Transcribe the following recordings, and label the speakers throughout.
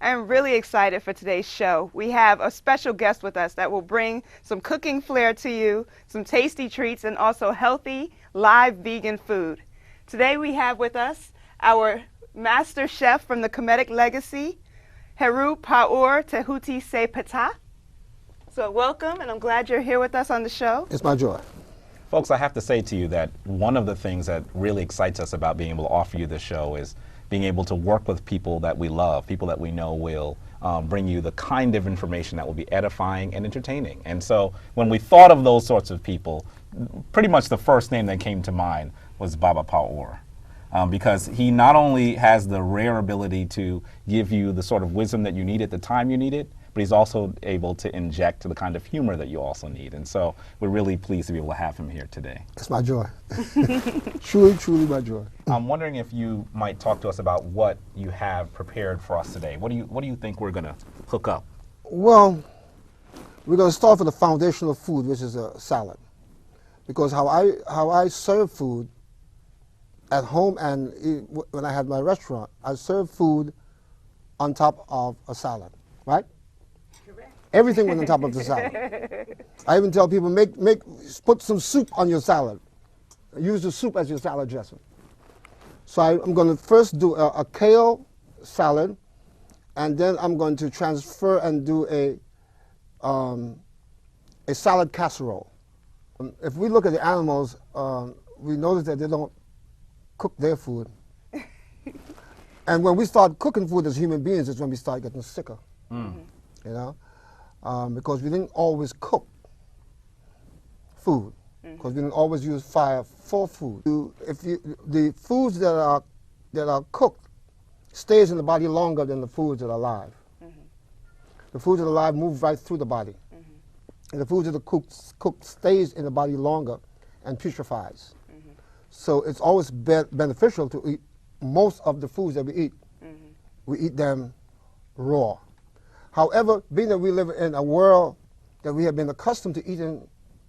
Speaker 1: I'm really excited for today's show. We have a special guest with us that will bring some cooking flair to you, some tasty treats, and also healthy, live vegan food. Today we have with us our master chef from the Kemetic Legacy, Heru, Paur, Tehuti, Ptah. So welcome, and I'm glad you're here with us on the show.
Speaker 2: It's my joy.
Speaker 3: Folks, I have to say to you that one of the things that really excites us about being able to offer you this show is being able to work with people that we love, people that we know will bring you the kind of information that will be edifying and entertaining. And so when we thought of those sorts of people, pretty much the first name that came to mind was Baba Paur. Because he not only has the rare ability to give you the sort of wisdom that you need at the time you need it, but he's also able to inject the kind of humor that you also need. And so we're really pleased to be able to have him here today.
Speaker 2: It's my joy. Truly, truly my joy.
Speaker 3: I'm wondering if you might talk to us about what you have prepared for us today. What do you think we're going to hook up?
Speaker 2: Well, we're going to start with the foundational food, which is a salad. Because how I serve food at home and when I had my restaurant, I serve food on top of a salad, right? Everything was on top of the salad. I even tell people, put some soup on your salad. Use the soup as your salad dressing. So I'm going to first do a kale salad, and then I'm going to transfer and do a salad casserole. If we look at the animals, we notice that they don't cook their food. And when we start cooking food as human beings, is when we start getting sicker. You know? Because we didn't always cook food, because we didn't always use fire for food. The foods that are cooked stays in the body longer than the foods that are alive. The foods that are alive move right through the body, and the foods that are cooked stays in the body longer and putrefies. So it's always beneficial to eat most of the foods that we eat. We eat them raw. However, being that we live in a world that we have been accustomed to eating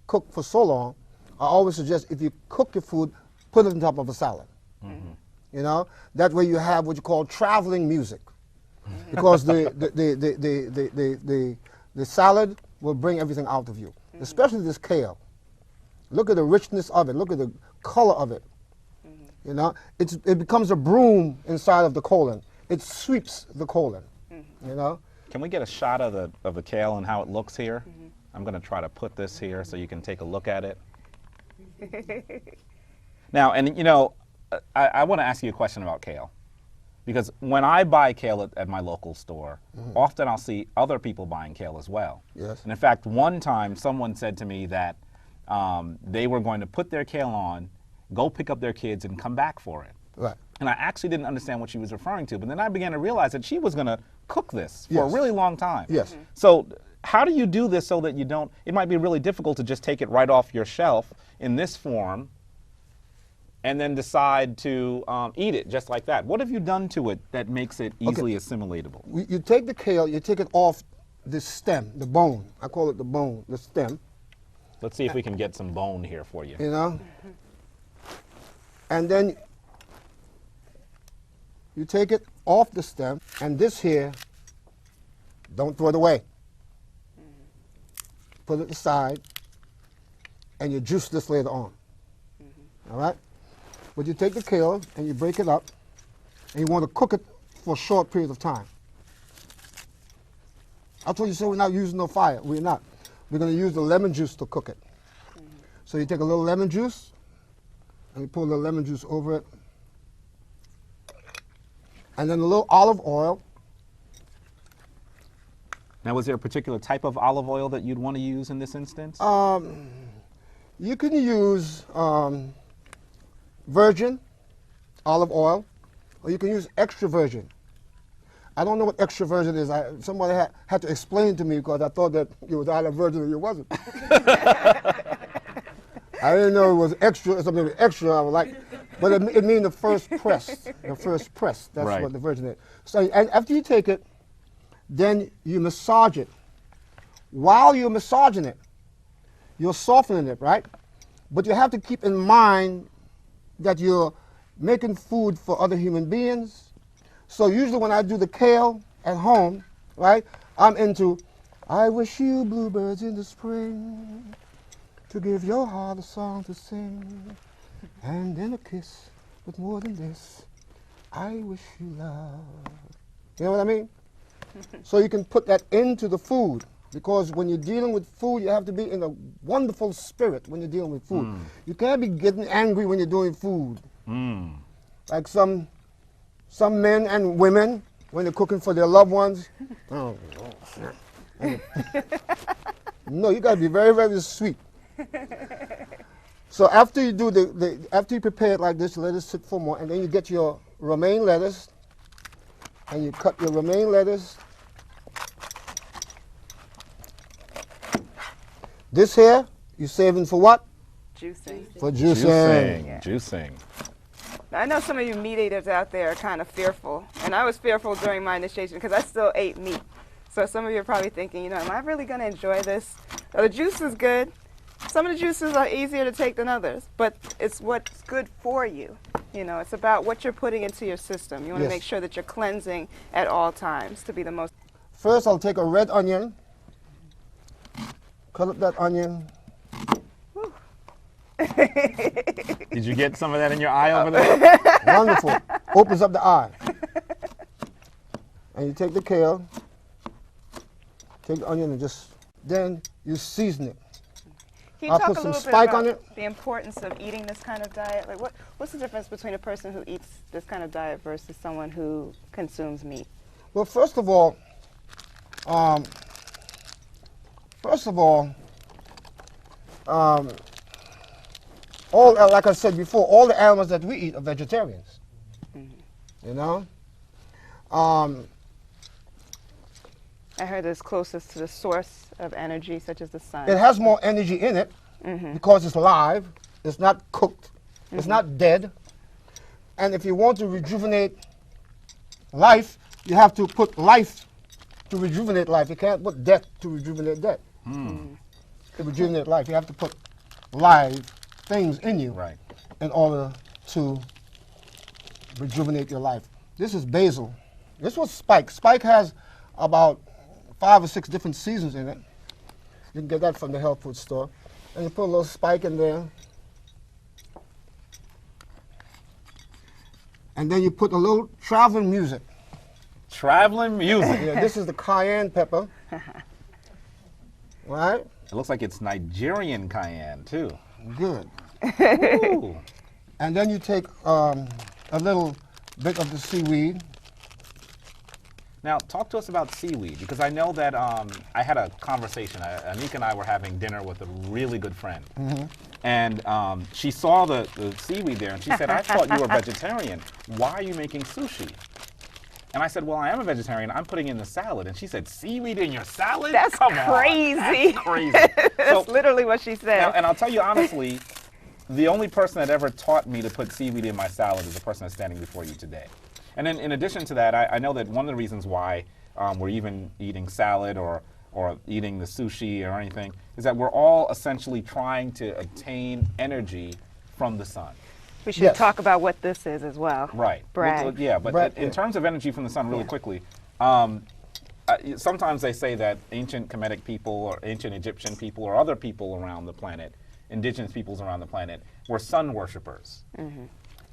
Speaker 2: cooked for so long, I always suggest if you cook your food, put it on top of a salad. You know, that way you have what you call traveling music, because the salad will bring everything out of you, especially this kale. Look at the richness of it. Look at the color of it. You know, it becomes a broom inside of the colon. It sweeps the colon. You know.
Speaker 3: Can we get a shot of the kale and how it looks here? I'm going to try to put this here so you can take a look at it. Now, and you know, I want to ask you a question about kale. Because when I buy kale at my local store, often I'll see other people buying kale as well.
Speaker 2: Yes.
Speaker 3: And in fact, one time someone said to me that they were going to put their kale on, go pick up their kids, and come back for it.
Speaker 2: Right.
Speaker 3: And I actually didn't understand what she was referring to, but then I began to realize that she was going to cook this for a really long time.
Speaker 2: Yes.
Speaker 3: So how do you do this so that you don't, it might be really difficult to just take it right off your shelf in this form and then decide to eat it just like that? What have you done to it that makes it easily assimilatable?
Speaker 2: You take the kale, you take it off the stem, the bone. I call it the bone, the stem.
Speaker 3: Let's see if we can get some bone here for you.
Speaker 2: You know? And then you take it off the stem, and this here, don't throw it away. Put it aside, and you juice this later on. All right? But you take the kale, and you break it up, and you want to cook it for a short period of time. I told you so we're not using no fire. We're not. We're going to use the lemon juice to cook it. So you take a little lemon juice, and you pour a little lemon juice over it. And then a little olive oil.
Speaker 3: Now, was there a particular type of olive oil that you'd want to use in this instance?
Speaker 2: You can use virgin olive oil, or you can use extra virgin. I don't know what extra virgin is. Somebody had to explain to me, because I thought that it was either virgin or it wasn't. I didn't know it was extra, something extra. I was like, but it means the first press. The first press. That's
Speaker 3: right.
Speaker 2: what the virgin is. So, and after you take it, then you massage it. While you're massaging it, you're softening it, right? But you have to keep in mind that you're making food for other human beings. So usually when I do the kale, at home, right, I'm into, I wish you bluebirds in the spring to give your heart a song to sing, and then a kiss, but more than this, I wish you love. You know what I mean? So you can put that into the food, because when you're dealing with food, you have to be in a wonderful spirit when you're dealing with food. You can't be getting angry when you're doing food. Like some men and women, when they're cooking for their loved ones. Oh, no, you got to be very, very sweet. So after you do after you prepare it like this, let it sit for more, and then you get your romaine lettuce, and you cut your romaine lettuce. This here, you're saving for what?
Speaker 1: Juicing.
Speaker 2: For juicing.
Speaker 1: Yeah.
Speaker 3: Juicing.
Speaker 1: I know some of you meat eaters out there are kind of fearful, and I was fearful during my initiation because I still ate meat. So some of you are probably thinking, am I really going to enjoy this? The juice is good. Some of the juices are easier to take than others, but it's what's good for you. It's about what you're putting into your system. You want to make sure that you're cleansing at all times to be the most.
Speaker 2: First, I'll take a red onion, cut up that onion.
Speaker 3: Did you get some of that in your eye over there?
Speaker 2: Wonderful. Opens up the eye. And you take the kale, take the onion, and then you season it.
Speaker 1: Can you
Speaker 2: I'll
Speaker 1: talk
Speaker 2: put
Speaker 1: a
Speaker 2: some
Speaker 1: little bit
Speaker 2: spike
Speaker 1: about
Speaker 2: on it.
Speaker 1: the importance of eating this kind of diet? Like, what's the difference between a person who eats this kind of diet versus someone who consumes meat?
Speaker 2: Well, first of all, like I said before, all the animals that we eat are vegetarians.
Speaker 1: I heard it's closest to the source of energy, such as the sun.
Speaker 2: It has more energy in it because it's live. It's not cooked. It's not dead. And if you want to rejuvenate life, you have to put life to rejuvenate life. You can't put death to rejuvenate death. To rejuvenate life, you have to put live things in you in order to rejuvenate your life. This is basil. This was spike. Spike has about 5 or 6 different seasons in it. You can get that from the health food store. And you put a little spike in there. And then you put a little traveling music.
Speaker 3: Traveling music.
Speaker 2: Yeah, this is the cayenne pepper. Right?
Speaker 3: It looks like it's Nigerian cayenne, too.
Speaker 2: Good.
Speaker 3: Ooh.
Speaker 2: And then you take a little bit of the seaweed.
Speaker 3: Now, talk to us about seaweed, because I know that I had a conversation. Anika and I were having dinner with a really good friend. And she saw the seaweed there, and she said, I thought you were vegetarian. Why are you making sushi? And I said, well, I am a vegetarian. I'm putting in the salad. And she said, seaweed in your salad?
Speaker 1: That's
Speaker 3: Come
Speaker 1: crazy.
Speaker 3: On. That's crazy.
Speaker 1: That's literally what she said.
Speaker 3: Now, and I'll tell you honestly, the only person that ever taught me to put seaweed in my salad is the person that's standing before you today. And then in addition to that, I know that one of the reasons why we're even eating salad or eating the sushi or anything is that we're all essentially trying to obtain energy from the sun.
Speaker 1: We should talk about what this is as well.
Speaker 3: Right.
Speaker 1: Brag.
Speaker 3: Yeah, but in terms of energy from the sun, really quickly, sometimes they say that ancient Kemetic people or ancient Egyptian people or other people around the planet, indigenous peoples around the planet, were sun worshippers.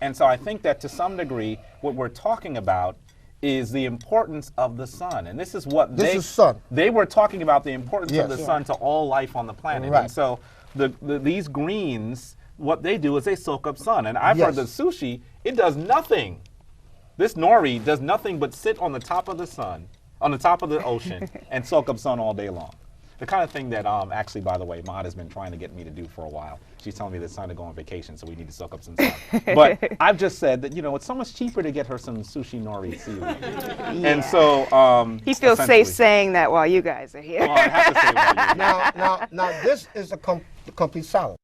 Speaker 3: And so I think that to some degree, what we're talking about is the importance of the sun. And this is what they were talking about, the importance of the sun to all life on the planet. And so these greens, what they do is they soak up sun. And I've heard that sushi, it does nothing. This nori does nothing but sit on the top of the sun, on the top of the ocean, and soak up sun all day long. The kind of thing that actually, by the way, Maud has been trying to get me to do for a while. She's telling me that it's time to go on vacation, so we need to soak up some sun. But I've just said that, it's so much cheaper to get her some sushi nori seaweed. And so
Speaker 1: he feels safe saying that while you guys are here.
Speaker 3: Well, I have to say while you're here.
Speaker 2: Now, this is a complete salad.